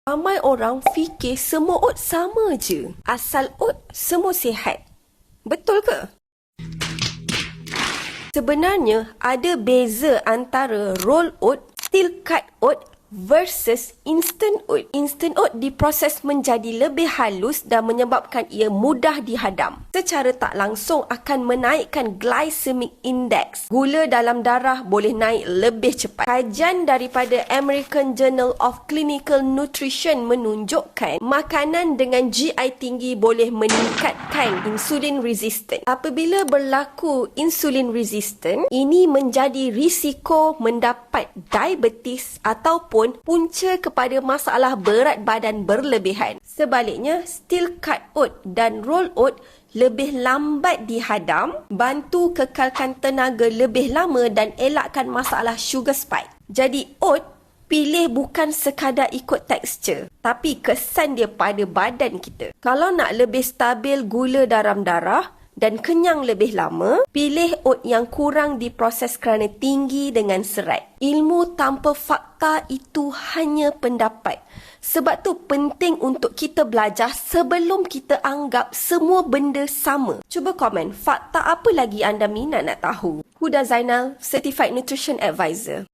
Ramai orang fikir semua oat sama je. Asal oat, semua sihat. Betul ke? Sebenarnya, ada beza antara roll oat, steel cut oat versus instant oat. Instant oat diproses menjadi lebih halus dan menyebabkan ia mudah dihadam. Secara tak langsung akan menaikkan glycemic index. Gula dalam darah boleh naik lebih cepat. Kajian daripada American Journal of Clinical Nutrition menunjukkan makanan dengan GI tinggi boleh meningkatkan insulin resistant. Apabila berlaku insulin resistant, ini menjadi risiko mendapat diabetes ataupun punca kepada masalah berat badan berlebihan. Sebaliknya, steel cut oat dan roll oat lebih lambat dihadam, bantu kekalkan tenaga lebih lama dan elakkan masalah sugar spike. Jadi, oat pilih bukan sekadar ikut tekstur, tapi kesan dia pada badan kita. Kalau nak lebih stabil gula dalam darah dan kenyang lebih lama, pilih oat yang kurang diproses kerana tinggi dengan serat. Ilmu tanpa fakta itu hanya pendapat. Sebab tu penting untuk kita belajar sebelum kita anggap semua benda sama. Cuba komen, fakta apa lagi anda minat nak tahu? Huda Zainal, Certified Nutrition Advisor.